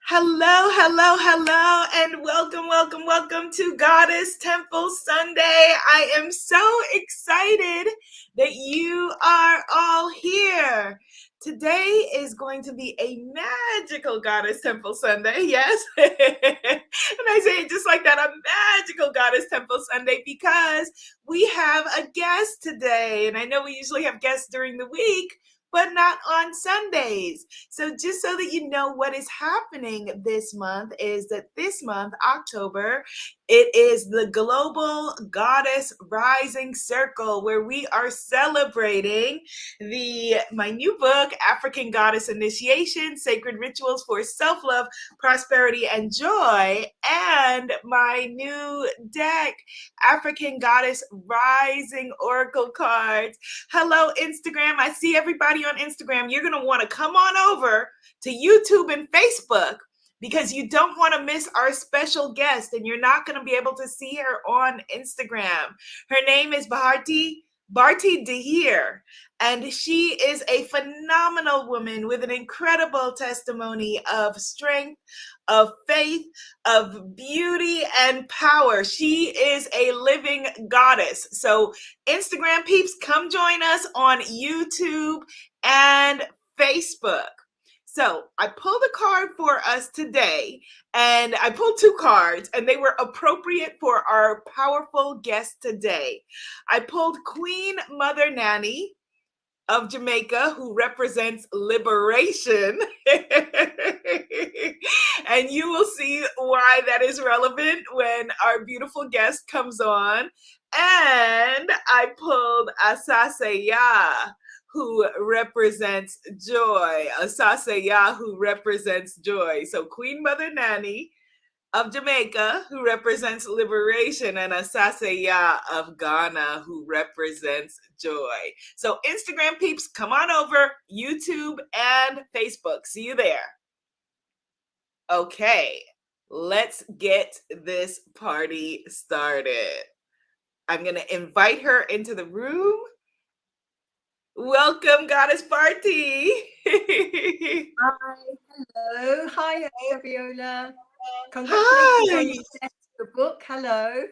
Hello, hello, hello, and welcome, welcome, welcome to Goddess Temple Sunday. I am so excited that you are all here. Today is going to be a magical Goddess Temple Sunday, yes. And I say it just like that, a magical Goddess Temple Sunday, because we have a guest today. And I know we usually have guests during the week, but not on Sundays. So just so that you know what is happening this month is that this month, October, it is the Global Goddess Rising Circle, where we are celebrating my new book, African Goddess Initiation, Sacred Rituals for Self-Love, Prosperity, and Joy, and my new deck, African Goddess Rising Oracle Cards. Hello, Instagram. I see everybody on Instagram. You're going to want to come on over to YouTube and Facebook because you don't want to miss our special guest, and you're not going to be able to see her on Instagram. Her name is Bharti Dhir, and she is a phenomenal woman with an incredible testimony of strength, of faith, of beauty, and power. She is a living goddess. So Instagram peeps, come join us on YouTube and Facebook. So I pulled a card for us today, and I pulled two cards, and they were appropriate for our powerful guest today. I pulled Queen Mother Nanny of Jamaica, who represents liberation. And you will see why that is relevant when our beautiful guest comes on. And I pulled Asaseya, who represents joy. Asaseya, who represents joy. So Queen Mother Nanny of Jamaica, who represents liberation, and Asaseya of Ghana, who represents joy. So Instagram peeps, come on over, YouTube and Facebook. See you there. Okay, let's get this party started. I'm going to invite her into the room. Welcome, Goddess Bharti. Hi, hello. Hi, Abiola. Congratulations on your book. Hello.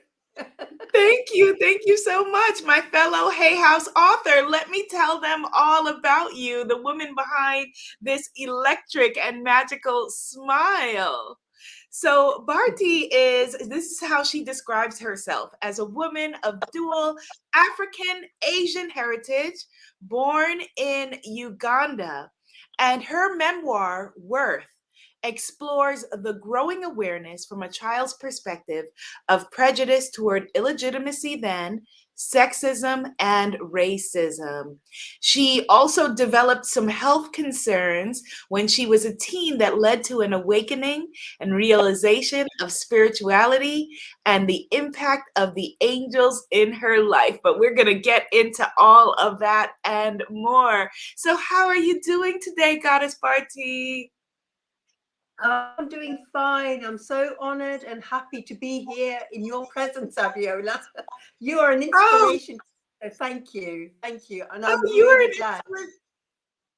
Thank you so much, my fellow Hay House author. Let me tell them all about you, the woman behind this electric and magical smile. So Bharti this is how she describes herself: as a woman of dual African Asian heritage, born in Uganda. And her memoir, Worth, explores the growing awareness from a child's perspective of prejudice toward illegitimacy then, sexism, and racism. She also developed some health concerns when she was a teen that led to an awakening and realization of spirituality and the impact of the angels in her life. But we're going to get into all of that and more. So how are you doing today, Goddess Bharti? I'm doing fine. I'm so honored and happy to be here in your presence, Abiola. You are an inspiration. So thank you. Thank you. And I'm You are really glad.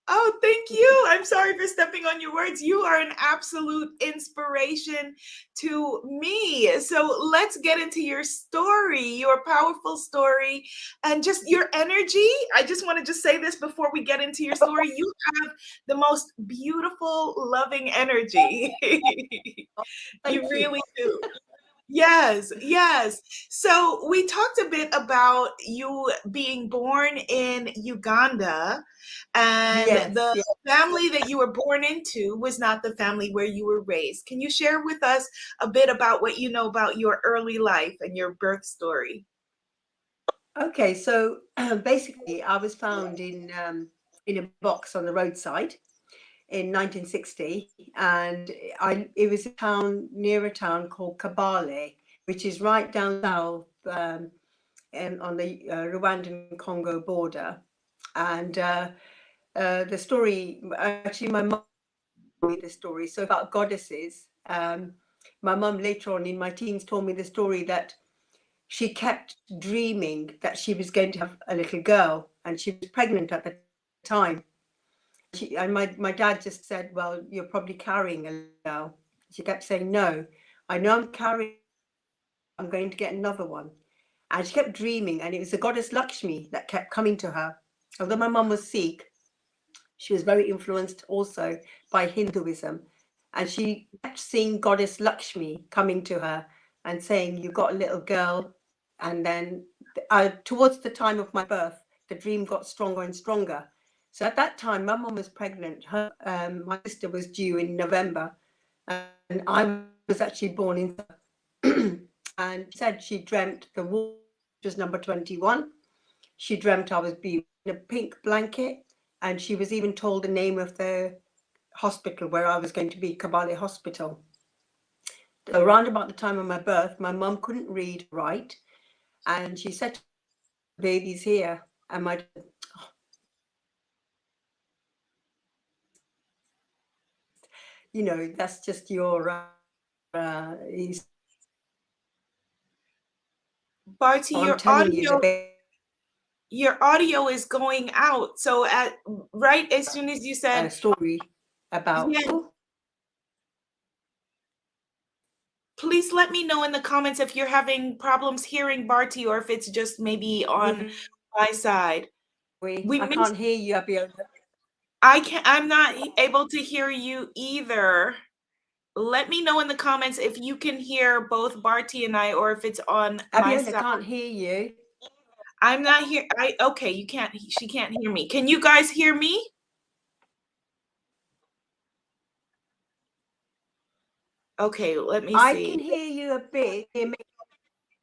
Oh, thank you. I'm sorry for stepping on your words. You are an absolute inspiration to me. So let's get into your story, your powerful story, and just your energy. I just want to just say this before we get into your story. You have the most beautiful, loving energy. You really do. Yes, yes. So we talked a bit about you being born in Uganda, and Yes, the yes. family that you were born into was not the family where you were raised. Can you share with us a bit about what you know about your early life and your birth story? Okay, so basically, I was found in a box on the roadside in 1960, and it was a town near a town called Kabale, which is right down south and on the Rwandan Congo border. And the story, actually, my mom told me the story. So about goddesses, my mum later on in my teens told me the story that she kept dreaming that she was going to have a little girl, and she was pregnant at the time. my dad just said, well, you're probably carrying a little girl. She kept saying, no, I know I'm carrying, I'm going to get another one. And she kept dreaming, and it was the goddess Lakshmi that kept coming to her. Although my mum was Sikh, she was very influenced also by Hinduism. And she kept seeing goddess Lakshmi coming to her and saying, you've got a little girl. And then towards the time of my birth, the dream got stronger and stronger. So at that time, my mum was pregnant. My sister was due in November, and I was actually born in and said she dreamt the ward was number 21. She dreamt I was being in a pink blanket, and she was even told the name of the hospital where I was going to be, Kabale Hospital. Around about the time of my birth, my mum couldn't read or write, and she said, baby's here. And my that's just your Bharti, your audio is going out. So right as soon as you said story about please let me know in the comments if you're having problems hearing Bharti or if it's just maybe on my side. I can't hear you, Abiola. I'm not able to hear you either. Let me know in the comments if you can hear both Bharti and I, or if it's on my side. I can't hear you. I'm not here. Okay, you can't. She can't hear me. Can you guys hear me? Okay, let me see. I can hear you a bit.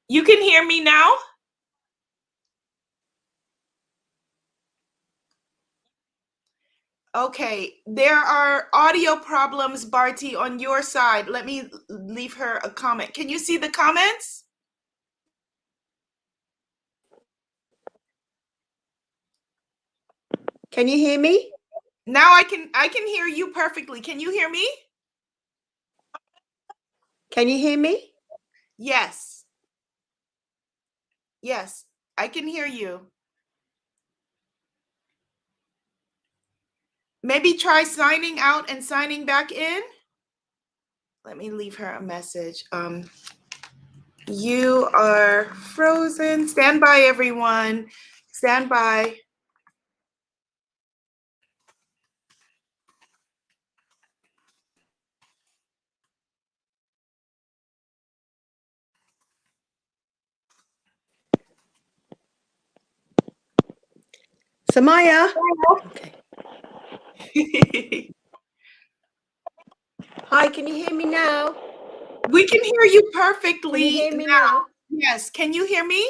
You can hear me now? Okay, there are audio problems, Bharti, on your side. Let me leave her a comment. Can you see the comments? Can you hear me? Now I can hear you perfectly. Can you hear me? Can you hear me? Yes. Yes, I can hear you. Maybe try signing out and signing back in. Let me leave her a message. You are frozen. Stand by, everyone. Stand by. Samaya. Okay. Hi, can you hear me now? We can hear you perfectly. Can you hear me now? Yes. Can you hear me?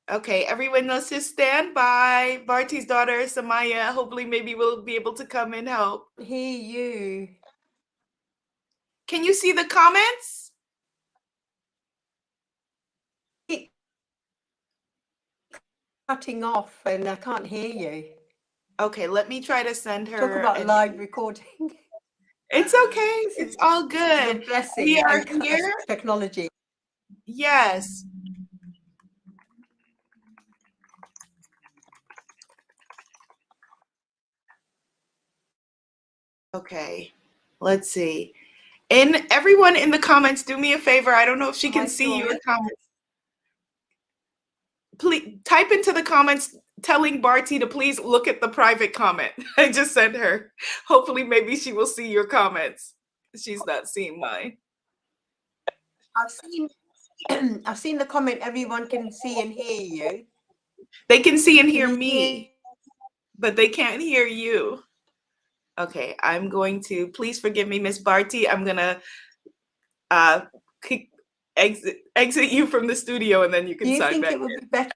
Okay, everyone knows to stand by. Bharti's daughter, Samaya, hopefully maybe we'll be able to come and help. Hear you. Can you see the comments? Cutting off and I can't hear you. Okay, let me try to send her. Talk about live recording. It's okay. It's all good. A blessing. We are here. Technology. Yes. Okay, let's see. And everyone in the comments, do me a favor. I don't know if she can see your comments. Please type into the comments telling Bharti to please look at the private comment I just sent her. Hopefully, maybe she will see your comments. She's not seeing mine. I've seen the comment. Everyone can see and hear you. They can see and hear me, but they can't hear you. Okay, I'm going to, please forgive me, Miss Bharti. I'm gonna exit you from the studio, and then you can sign back. Do you think it would be better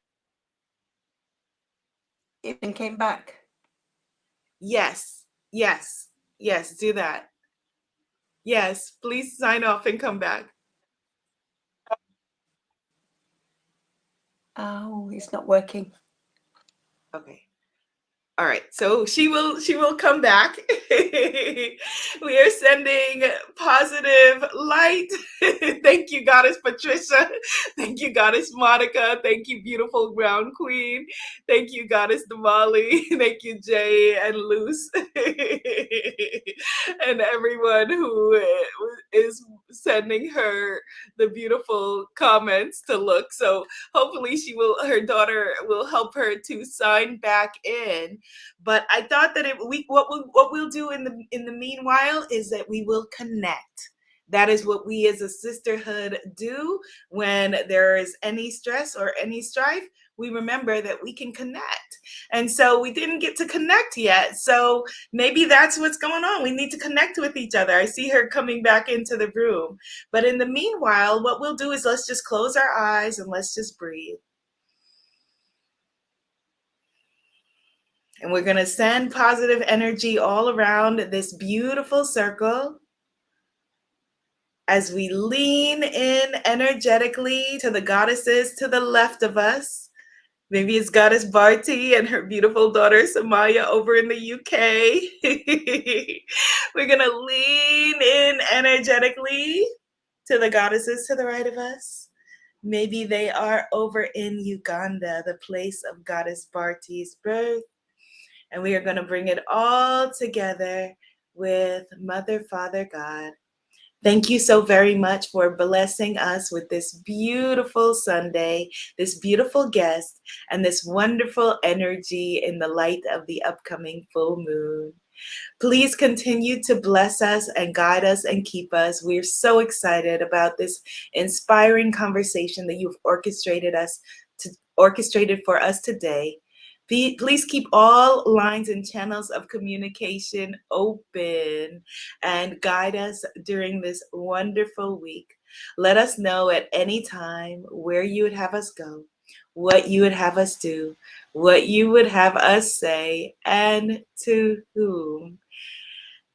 if it came back? Yes, yes, yes, do that. Yes, please sign off and come back. Oh, it's not working. Okay. All right. So she will come back. We are sending positive light. Thank you, Goddess Patricia. Thank you, Goddess Monica. Thank you, beautiful brown queen. Thank you, Goddess Damali. Thank you, Jay and Luce. And everyone who is sending her the beautiful comments to look. So hopefully her daughter will help her to sign back in. But I thought that what we'll do in the meanwhile is that we will connect. That is what we as a sisterhood do when there is any stress or any strife. We remember that we can connect. And so we didn't get to connect yet. So maybe that's what's going on. We need to connect with each other. I see her coming back into the room. But in the meanwhile, what we'll do is let's just close our eyes and let's just breathe. And we're going to send positive energy all around this beautiful circle as we lean in energetically to the goddesses to the left of us. Maybe it's Goddess Bharti and her beautiful daughter Samaya over in the UK. We're going to lean in energetically to the goddesses to the right of us. Maybe they are over in Uganda, the place of Goddess Bharti's birth. And we are going to bring it all together with Mother, Father, God. Thank you so very much for blessing us with this beautiful Sunday, this beautiful guest, and this wonderful energy in the light of the upcoming full moon. Please continue to bless us and guide us and keep us. We're so excited about this inspiring conversation that you've orchestrated for us today. Please keep all lines and channels of communication open and guide us during this wonderful week. Let us know at any time where you would have us go, what you would have us do, what you would have us say, and to whom.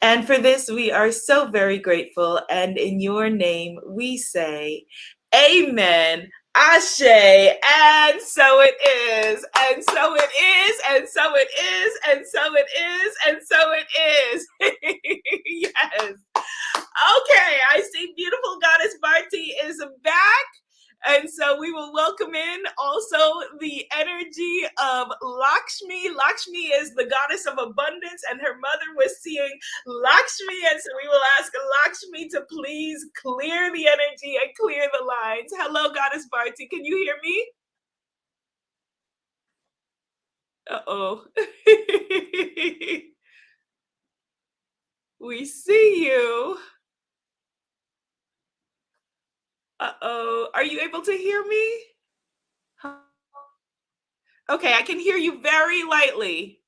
And for this, we are so very grateful. And in your name, we say, Amen. Ashe, and so it is, and so it is, and so it is, and so it is, and so it is. Yes. Okay, I see beautiful Goddess Bharti is back. And so we will welcome in also the energy of Lakshmi. Lakshmi is the goddess of abundance, and her mother was seeing Lakshmi. And so we will ask Lakshmi to please clear the energy and clear the lines. Hello, Goddess Bharti. Can you hear me? Uh-oh. We see you. Uh-oh. Are you able to hear me? Okay, I can hear you very lightly.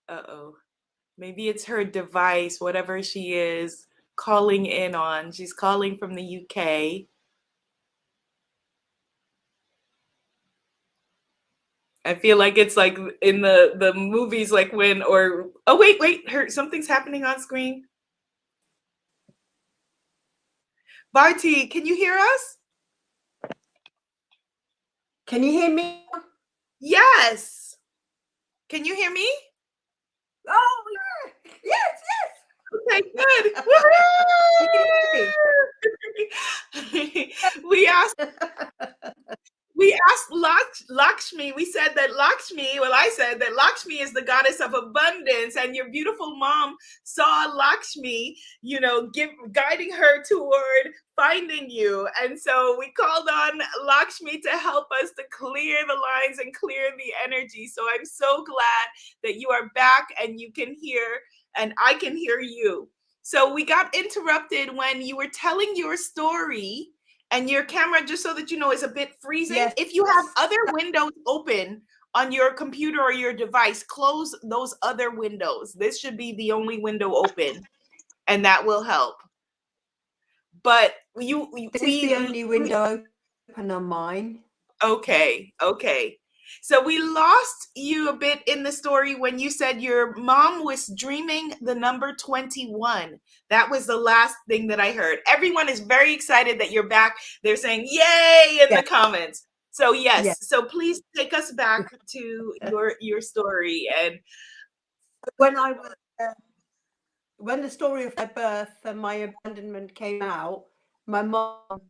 Uh-oh. Maybe it's her device, whatever she is calling in on. She's calling from the UK. I feel like it's like in the movies, like when, or, oh, wait, something's happening on screen. Bharti, can you hear us? Can you hear me? Yes. Can you hear me? Oh, yes. Okay, good. We asked Lakshmi, I said that Lakshmi is the goddess of abundance, and your beautiful mom saw Lakshmi, guiding her toward finding you. And so we called on Lakshmi to help us to clear the lines and clear the energy. So I'm so glad that you are back and you can hear, and I can hear you. So we got interrupted when you were telling your story. And your camera, just so that you know, is a bit freezing. Yes. If you have other windows open on your computer or your device, close those other windows. This should be the only window open, and that will help. But this is the only window open on mine. Okay. So we lost you a bit in the story when you said your mom was dreaming the number 21. That was the last thing that I heard. Everyone is very excited that you're back. They're saying yay in Yeah, the comments. So yeah. yes, so please take us back to your story. And When I was when the story of my birth and my abandonment came out, my mom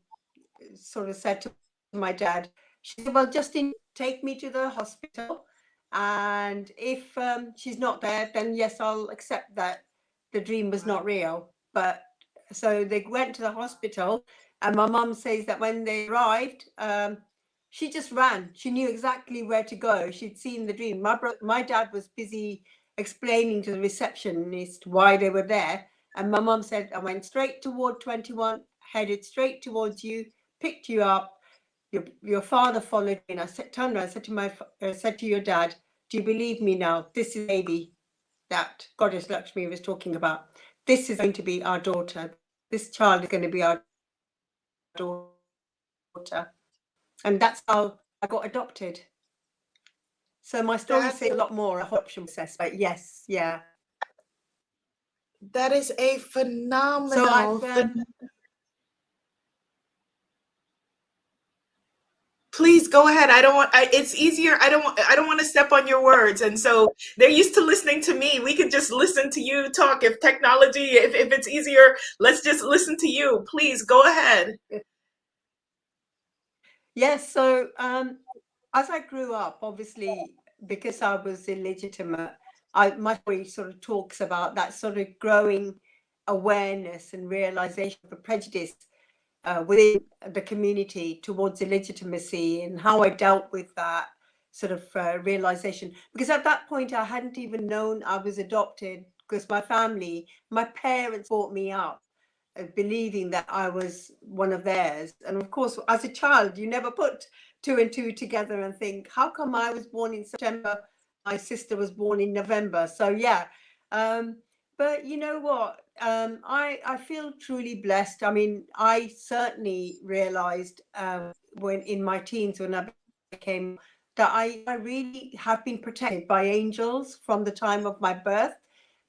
sort of said to my dad, she said, "Well, Justin, take me to the hospital, and if she's not there, then yes, I'll accept that the dream was not real." But so they went to the hospital, and my mom says that when they arrived, she just ran. She knew exactly where to go. She'd seen the dream. My dad was busy explaining to the receptionist why they were there, and my mom said, "I went straight toward 21, headed straight towards you, picked you up. Your father followed me." And I turned around, said to your dad, "Do you believe me now? This is baby that Goddess Lakshmi was talking about. This is going to be our daughter. This child is going to be our daughter." And that's how I got adopted. So my story that says a lot more adoption process, but yes, yeah. that is a So I've please go ahead. I don't want it's easier. I don't want to step on your words. And so they're used to listening to me. We could just listen to you talk. If technology, if it's easier, let's just listen to you. Please go ahead. yes. So as I grew up, obviously, because I was illegitimate, my story sort of talks about that sort of growing awareness and realization of the prejudice within the community towards illegitimacy, and how I dealt with that sort of realization. Because at that point, I hadn't even known I was adopted, because my parents brought me up believing that I was one of theirs. And of course, as a child, you never put two and two together and think, how come I was born in September, my sister was born in November? So yeah. But you know what? I feel truly blessed. I mean, I certainly realized when in my teens, when I became, that I really have been protected by angels from the time of my birth.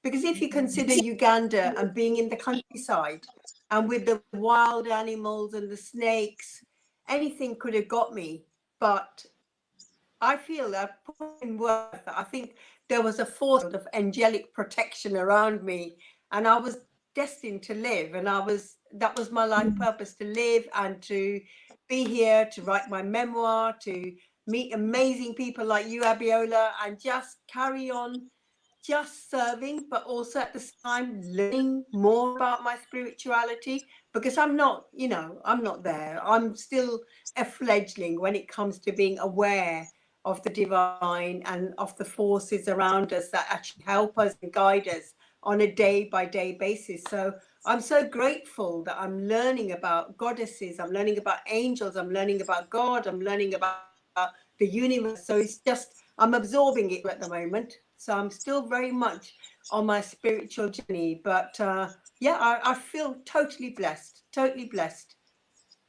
Because if you consider Uganda and being in the countryside and with the wild animals and the snakes, anything could have got me. But I feel that put in work, I think there was a force of angelic protection around me, and I was destined to live. And that was my life purpose, to live and to be here, to write my memoir, to meet amazing people like you, Abiola, and just carry on just serving, but also at the same time learning more about my spirituality, because I'm not there. I'm still a fledgling when it comes to being aware of the divine and of the forces around us that actually help us and guide us on a day by day basis. So I'm so grateful that I'm learning about goddesses, I'm learning about angels, I'm learning about God, I'm learning about the universe. So it's just, I'm absorbing it at the moment. So I'm still very much on my spiritual journey. But yeah, I feel totally blessed, totally blessed.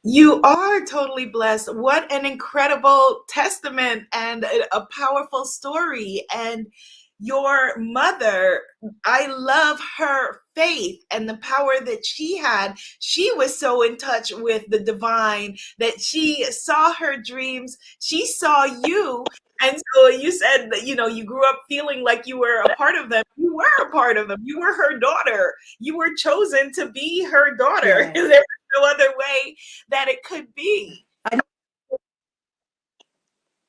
You are totally blessed. What an incredible testament and a powerful story. And your mother, I love her faith and the power that she had. She was so in touch with the divine that she saw her dreams. She saw you. And so you said that, you grew up feeling like you were a part of them. You were a part of them. You were her daughter. You were chosen to be her daughter. Yeah. There was no other way that it could be.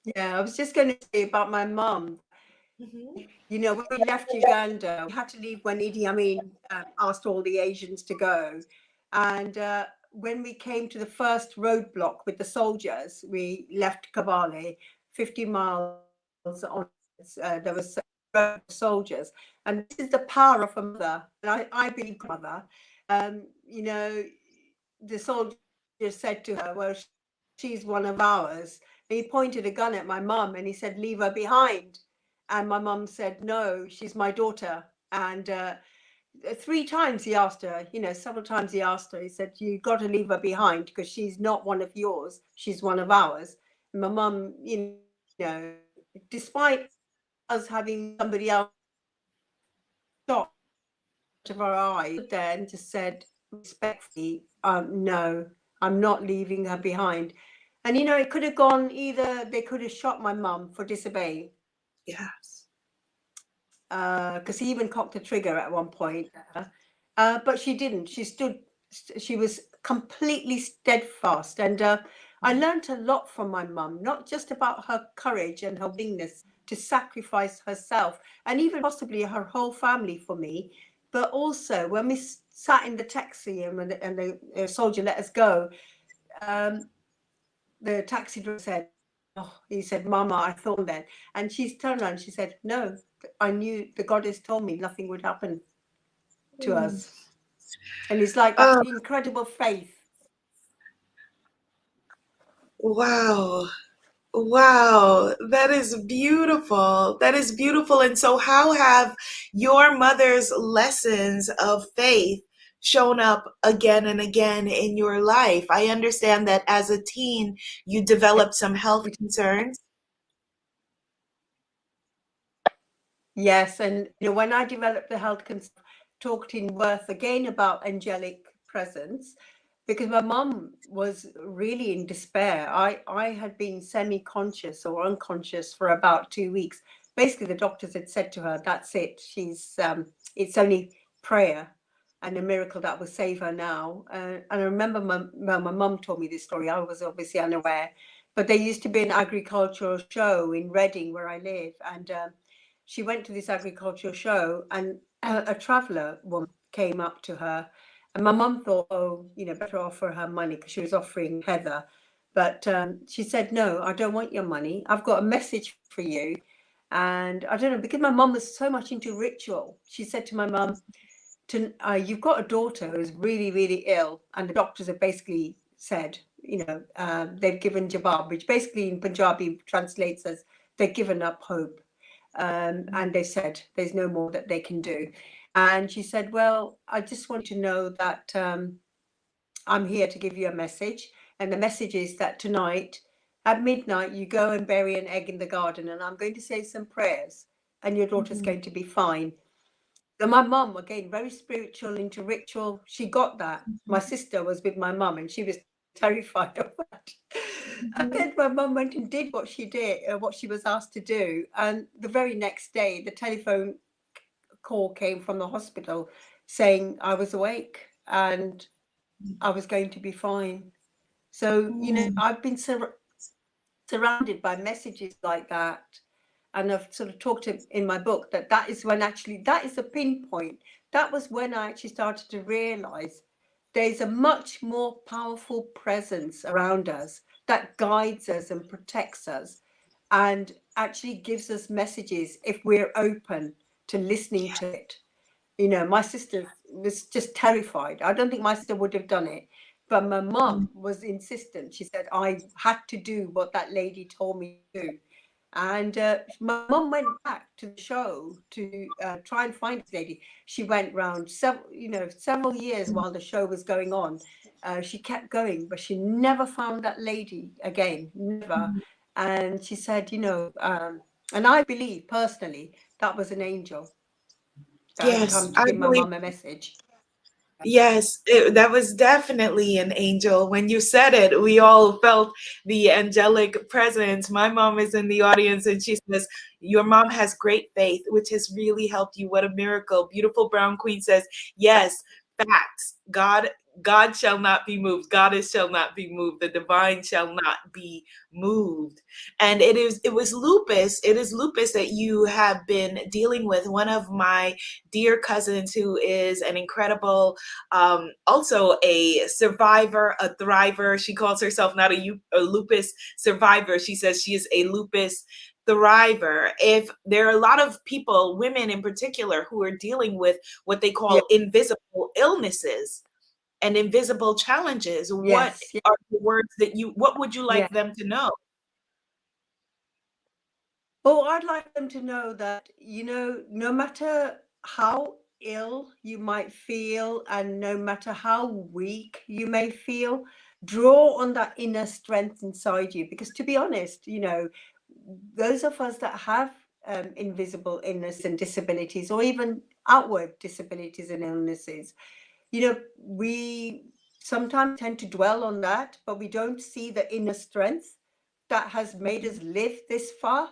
Yeah, I was just going to say about my mum. Mhm. You know, when we left Uganda, we had to leave when Idi Amin asked all the Asians to go. And when we came to the first roadblock with the soldiers, we left Kabale, 50 miles on. There was soldiers. And this is the power of a mother. And I believe mother. You know, the soldier said to her, well, she's one of ours. And he pointed a gun at my mum and he said, leave her behind. And my mum said, no, she's my daughter. And 3 times he asked her, several times he asked her, he said, you got to leave her behind because she's not one of yours. She's one of ours. And my mum, know, despite us having somebody else shot of our eyes, there and just said respectfully, no, I'm not leaving her behind. And it could have gone either. They could have shot my mum for disobeying, Yes. because he even cocked the trigger at one point. But she didn't. She stood. She was completely steadfast, and I learned a lot from my mum. Not just about her courage and her willingness to sacrifice herself, and even possibly her whole family for me, but also when we sat in the taxi and when the soldier let us go, the taxi driver said, "Oh," he said, "Mama, I thought then," and she's turned around. And she said, "No, I knew the goddess told me nothing would happen to us." And it's like that Oh, incredible faith. wow. Wow, that is beautiful. That is beautiful. And so, how have your mother's lessons of faith shown up again and again in your life? I understand that as a teen, you developed some health concerns. Yes, and when I developed the health concern, talked in Worth again about angelic presence, because my mum was really in despair. I had been semi-conscious or unconscious for about 2 weeks. Basically, the doctors had said to her, "That's it. She's it's only prayer and a miracle that will save her now." And I remember my mum told me this story. I was obviously unaware, but there used to be an agricultural show in Reading where I live, and she went to this agricultural show, and a traveller woman came up to her, and my mum thought, oh, better offer her money because she was offering heather. But she said, "No, I don't want your money. I've got a message for you." And I don't know, because my mum was so much into ritual, she said to my mum, "You've got a daughter who's really, really ill, and the doctors have basically said, they've given jawab, which basically in Punjabi translates as they've given up hope. And they said there's no more that they can do." And she said, "Well, I just want you to know that I'm here to give you a message. And the message is that tonight at midnight, you go and bury an egg in the garden, and I'm going to say some prayers, and your daughter's Mhm. going to be fine." So my mum, again, very spiritual, into ritual, she got that. My sister was with my mum, and she was terrified of that. And Mhm. then my mum went and did what she did, what she was asked to do. And the very next day, the telephone call came from the hospital saying I was awake and I was going to be fine. So, Mm. I've been surrounded by messages like that. And I've sort of talked in my book that is when actually, that is a pinpoint. That was when I actually started to realize there's a much more powerful presence around us that guides us and protects us and actually gives us messages if we're open to listening Yeah. to it. My sister was just terrified. I don't think my sister would have done it, but my Mm. mum was insistent. She said I had to do what that lady told me to do. And my mum went back to the show to try and find this lady. She went round several years while the show was going on. She kept going, but she never found that lady again, never. Mm. And she said, and I believe personally that was an angel that had Yes, come to I give my believe. mum a message. Yes, that was definitely an angel. When you said it, we all felt the angelic presence. My mom is in the audience and she says, "Your mom has great faith, which has really helped you. What a miracle." Beautiful Brown Queen says, "Yes, facts. God shall not be moved. Goddess shall not be moved. The divine shall not be moved." And it was lupus. It is lupus that you have been dealing with. One of my dear cousins who is an incredible also a survivor, a thriver. She calls herself not a lupus survivor. She says she is a lupus thriver. If there are a lot of people, women in particular, who are dealing with what they Yeah, call invisible illnesses and invisible challenges, what yes, yeah, are the words what would you yeah. like them to know? Well, I'd like them to know that, no matter how ill you might feel and no matter how weak you may feel, draw on that inner strength inside you. Because to be honest, those of us that have invisible illness and disabilities, or even outward disabilities and illnesses, we sometimes tend to dwell on that, but we don't see the inner strength that has made us live this far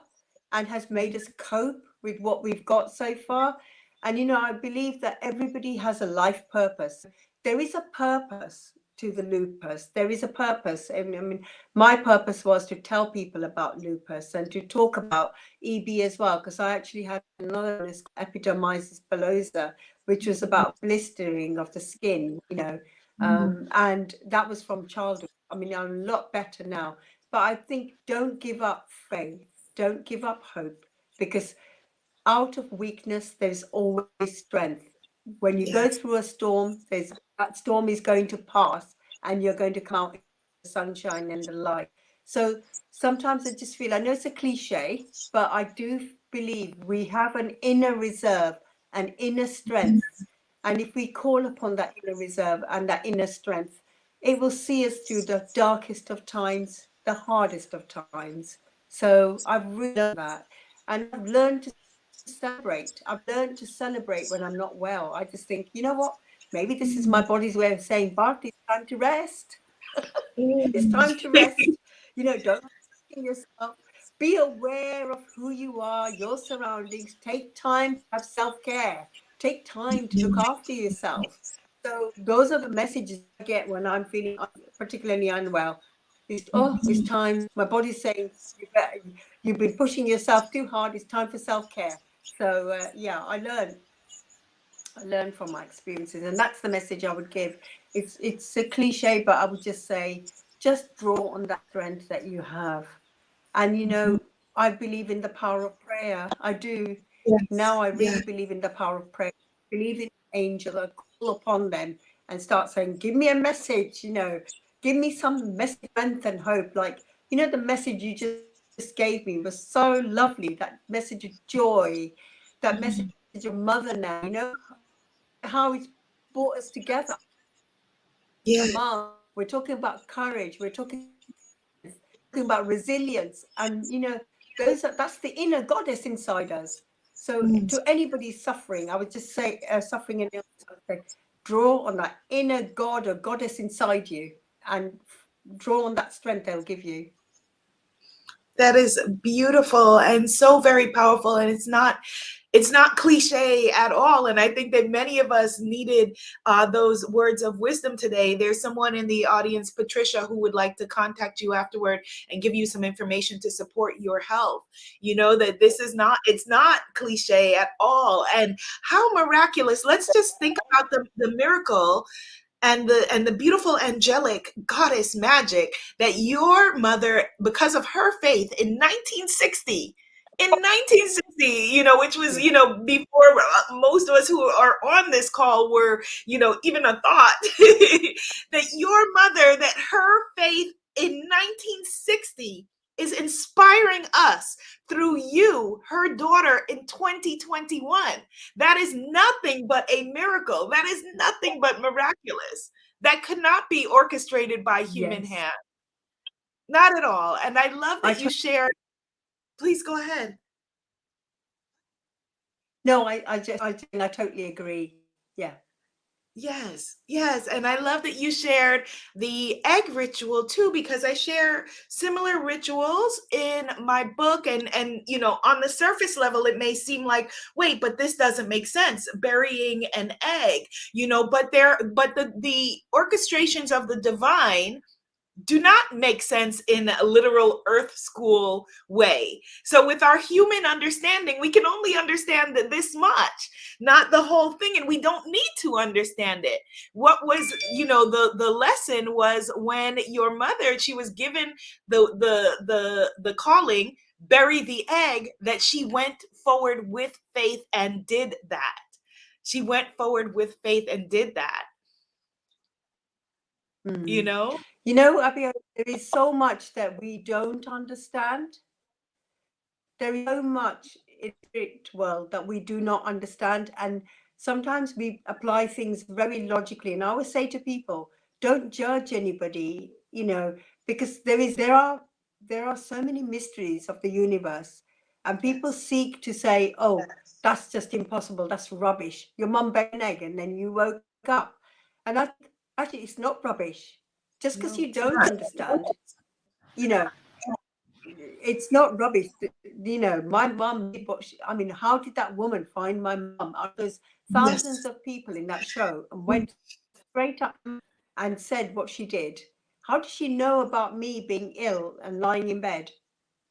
and has made us cope with what we've got so far. And, I believe that everybody has a life purpose. There is a purpose to the lupus. There is a purpose. I mean, my purpose was to tell people about lupus and to talk about EB as well, because I actually had another illness, epidermolysis bullosa, which was about blistering of the skin, and that was from childhood. I mean, I'm a lot better now, but I think don't give up faith, don't give up hope, because out of weakness, there's always strength. When you go through a storm, that storm is going to pass and you're going to come out in the sunshine and the light. So sometimes I just feel, I know it's a cliche, but I do believe we have an inner reserve, an inner strength. And if we call upon that inner reserve and that inner strength, it will see us through the darkest of times, the hardest of times. So I've really learned that. And I've learned to celebrate. I've learned to celebrate when I'm not well. I just think, you know what? Maybe this is my body's way of saying, Bharti, it's time to rest. It's time to rest. Don't yourself. Be aware of who you are, your surroundings. Take time to have self-care. Take time to look after yourself. So those are the messages I get when I'm feeling particularly unwell. It's time. My body's saying, you've been pushing yourself too hard. It's time for self-care. So I learn from my experiences, and that's the message I would give. It's a cliche, but I would just say, just draw on that strength that you have. And I believe in the power of prayer. I do. Now I really believe in the power of prayer. I believe in angels. I call upon them and start saying, give me a message, give me some message, strength and hope. Like, the message you just gave me was so lovely. That message of joy, that message of mother now, how it's brought us together. Mom, we're talking about courage. We're talking about resilience, and that's the inner goddess inside us. So to anybody suffering, I would just say, suffering and illness, draw on that inner god or goddess inside you and draw on that strength they'll give you. That is beautiful and so very powerful, and it's not cliche at all. And I think that many of us needed those words of wisdom today. There's someone in the audience, Patricia, who would like to contact you afterward and give you some information to support your health. That it's not cliche at all. And how miraculous. Let's just think about the miracle and the beautiful angelic goddess magic that your mother, because of her faith in 1960, which was, before most of us who are on this call were, even a thought, that your mother, that her faith in 1960 is inspiring us through you, her daughter, in 2021. That is nothing but a miracle. That is nothing but miraculous. That could not be orchestrated by human hand. Not at all. And I love that you shared. Please go ahead. No, I totally agree. Yeah. Yes. And I love that you shared the egg ritual too, because I share similar rituals in my book. And on the surface level, it may seem like, wait, but this doesn't make sense, burying an egg, but the orchestrations of the divine do not make sense in a literal earth school way. So with our human understanding, we can only understand this much, not the whole thing, and we don't need to understand it. What was, the lesson was when your mother, she was given the calling, bury the egg, that she went forward with faith and did that. She went forward with faith and did that. Abiola, there is so much that we don't understand. There is so much in the spirit world that we do not understand. And sometimes we apply things very logically. And I always say to people, don't judge anybody, because there are there are so many mysteries of the universe, and people seek to say, oh, that's just impossible, that's rubbish. Your mum baked an egg and then you woke up. And I think, actually, it's not rubbish. Just because No, you it's don't not. understand, you know, it's not rubbish. You know, my mum did what she, I mean, how did that woman find my mum out of those thousands Yes. of people in that show and went straight up and said what she did? How did she know about me being ill and lying in bed?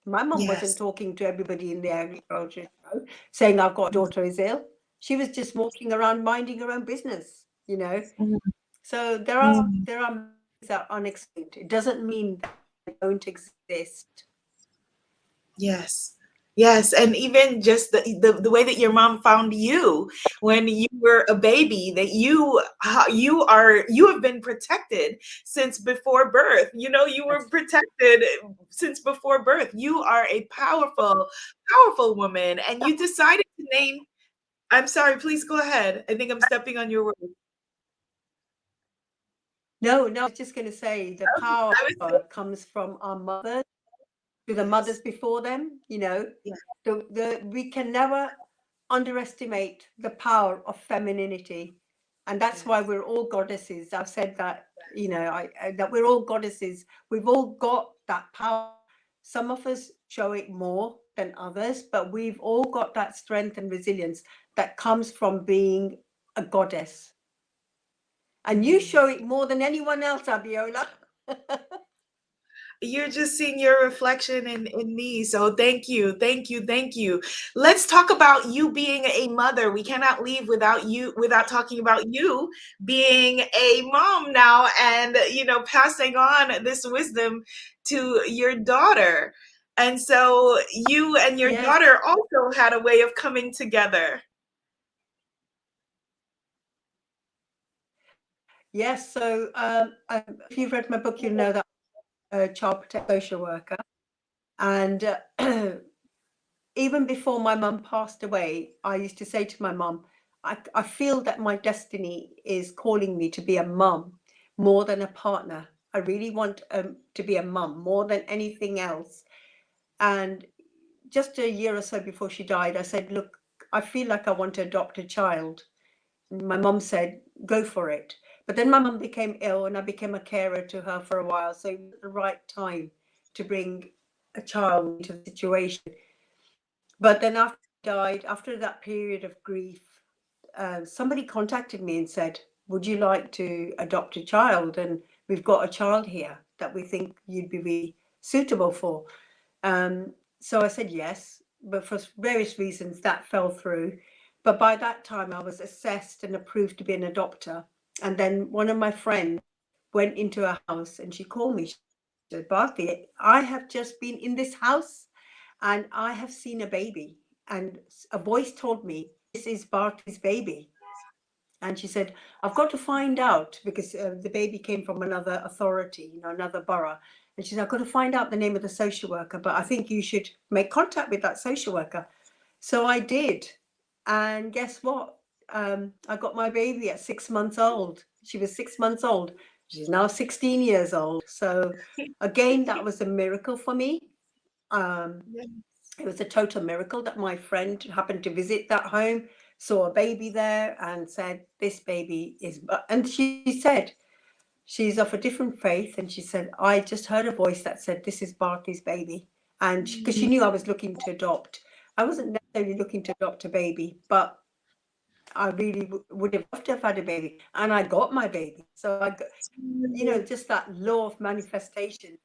My mum wasn't Yes. talking to everybody in the agriculture show saying, I've got a daughter is ill. She was just walking around minding her own business, you know. Mm, So mm. there are things that are unexplained. It doesn't mean that they don't exist. Yes. Yes. And even just the way that your mom found you when you were a baby, that you have been protected since before birth. You know, you were Yes. protected since before birth. You are a powerful, powerful woman. And you decided to name, I'm sorry, please go ahead. I think I'm stepping on your words. No, no, I was just going to say the power I was comes from our mothers to the mothers Yes. before them, you know. Yeah. We can never underestimate the power of femininity, and that's why Yes. we're all goddesses. I've said that, you know, that we're all goddesses. We've all got that power. Some of us show it more than others, but we've all got that strength and resilience that comes from being a goddess. And you Mm. show it more than anyone else, Abiola. You're just seeing your reflection in me. So thank you, thank you, thank you. Let's talk about you being a mother. We cannot leave without you, without talking about you being a mom now, and passing on this wisdom to your daughter. And so you and your Yes, daughter also had a way of coming together. yes. So if you've read my book, you'll know that I'm a child protection social worker. And even before my mum passed away, I used to say to my mum, I feel that my destiny is calling me to be a mum more than a partner. I really want to be a mum more than anything else. And just a year or so before she died, I said, look, I feel like I want to adopt a child. My mum said, go for it. But then my mum became ill and I became a carer to her for a while. So it was the right time to bring a child into the situation. But then after she died, after that period of grief, somebody contacted me and said, would you like to adopt a child? And we've got a child here that we think you'd be really suitable for. So I said yes, but for various reasons that fell through. But by that time, I was assessed and approved to be an adopter. And then one of my friends went into a house and she called me. She said, Bharti, I have just been in this house and I have seen a baby. And a voice told me, this is Bharti's baby. And she said, I've got to find out because the baby came from another authority, you know, another borough. And she said, I've got to find out the name of the social worker, but I think you should make contact with that social worker. So I did. And guess what? I got my baby at 6 months old. She was 6 months old. She's now 16 years old. So again, that was a miracle for me. Um, Yeah. it was a total miracle that my friend happened to visit that home, saw a baby there, and said, this baby is, and she said, she's of a different faith. And she said, I just heard a voice that said, this is Barty's baby. And because she knew I was looking to adopt, I wasn't necessarily looking to adopt a baby, but I really would have loved to have had a baby. And I got my baby. So I got, you know, just that law of manifestation,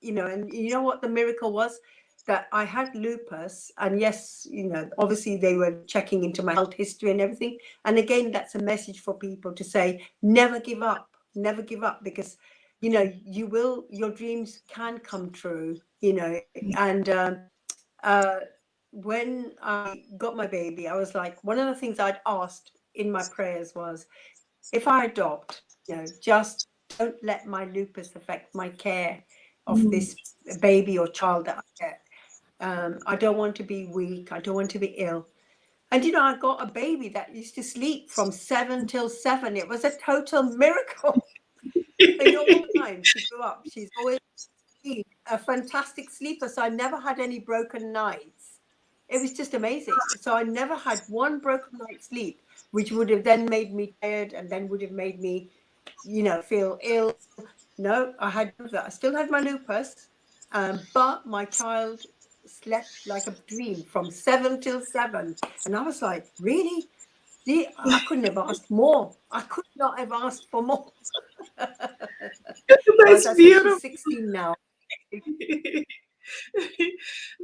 you know. And you know what the miracle was? That I had lupus, and yes, you know, obviously they were checking into my health history and everything. And again, that's a message for people to say, never give up, never give up, because you know, you will, your dreams can come true, you know. And uh, when I got my baby, I was like, one of the things I'd asked in my prayers was, if I adopt, you know, just don't let my lupus affect my care of Mm. this baby or child that I get. I don't want to be weak. I don't want to be ill. And you know, I got a baby that used to sleep from 7 till 7. It was a total miracle. In all time she grew up, she's always a fantastic sleeper, so I never had any broken nights. It was just amazing. So I never had one broken night's sleep, which would have then made me tired and then would have made me, feel ill. No, I had none of that. I still had my lupus, but my child slept like a dream from 7 till 7. And I was like, really? I couldn't have asked more. I could not have asked for more. But That's I say she's beautiful. 16 now.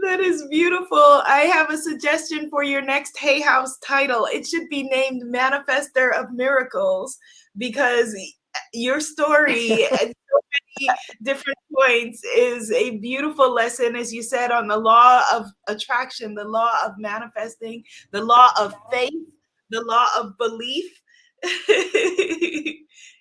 That is beautiful. I have a suggestion for your next Hay House title. It should be named Manifester of Miracles, because your story at so many different points is a beautiful lesson, as you said, on the law of attraction, the law of manifesting, the law of faith, the law of belief.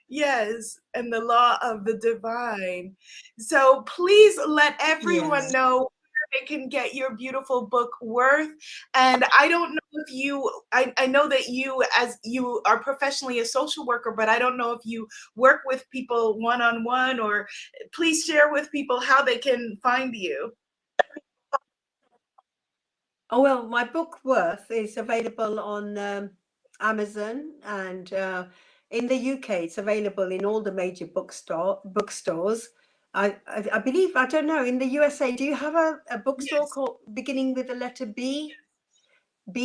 Yes, and the law of the divine. So please let everyone Yes. know where they can get your beautiful book, Worth. And I don't know if I know that you, as you are professionally a social worker, but I don't know if you work with people one-on-one, or please share with people how they can find you. Oh, well, my book Worth is available on Amazon, and in the UK, it's available in all the major bookstores. I believe, I don't know, in the USA, do you have a bookstore Yes. called beginning with the letter B?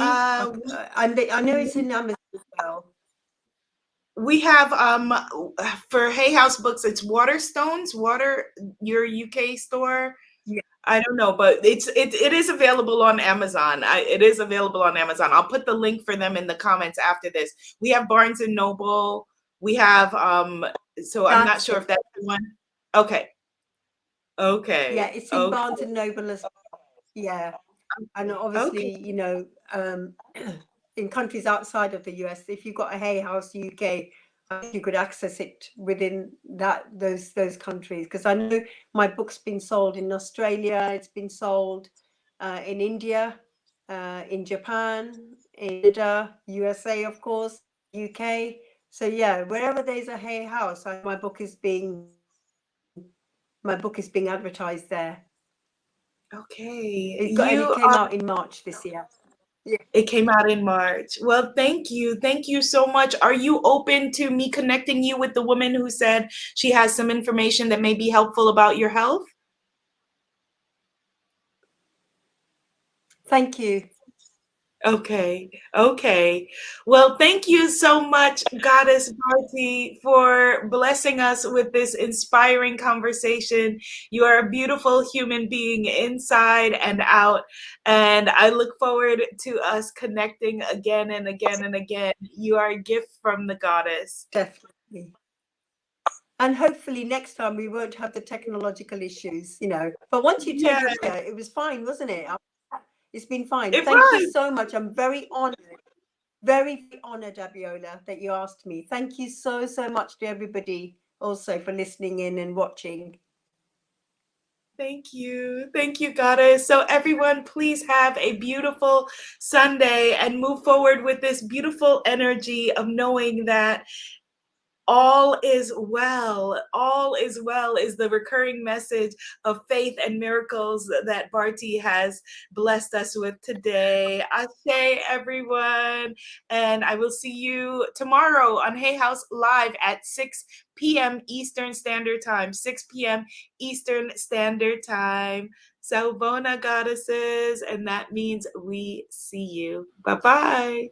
Uh, I know it's in Amazon as well. we have for Hay House Books, it's Waterstones, your UK store. Yeah. I don't know, but it is available on Amazon. It is available on Amazon. I'll put the link for them in the comments after this. We have Barnes and Noble. We have so I'm not That's sure it. if that's the one. Okay. Yeah, Okay. it's in Okay. Barnes and Noble as well. Yeah. And Okay. obviously, in countries outside of the US, if you've got a Hay House UK, I think you could access it within those countries. Because I know my book's been sold in Australia, it's been sold in India, in Japan, in Canada, USA, of course, UK. So yeah, wherever there's a Hay House, my book is being advertised there. Okay. And it came out in March this year. Yeah. It came out in March. Well, thank you. Thank you so much. Are you open to me connecting you with the woman who said she has some information that may be helpful about your health? Thank you. Okay. Okay. Well, thank you so much, Goddess Bharti, for blessing us with this inspiring conversation. You are a beautiful human being inside and out. And I look forward to us connecting again and again and again. You are a gift from the goddess. Definitely. And hopefully next time we won't have the technological issues. But once you Yeah, turned up here, it was fine, wasn't it? It's been fine. it Thank you was. so much. I'm very honored, very honored, Abiola, that you asked me. Thank you so, so much to everybody also for listening in and watching. Thank you. Thank you, Goddess. So, everyone, please have a beautiful Sunday and move forward with this beautiful energy of knowing that all is well. All is well is the recurring message of faith and miracles that Bharti has blessed us with today. Ashe, everyone. And I will see you tomorrow on Hay House Live at 6 p.m. Eastern Standard Time. 6 p.m. Eastern Standard Time. So, Bona, goddesses. And that means we see you. Bye bye.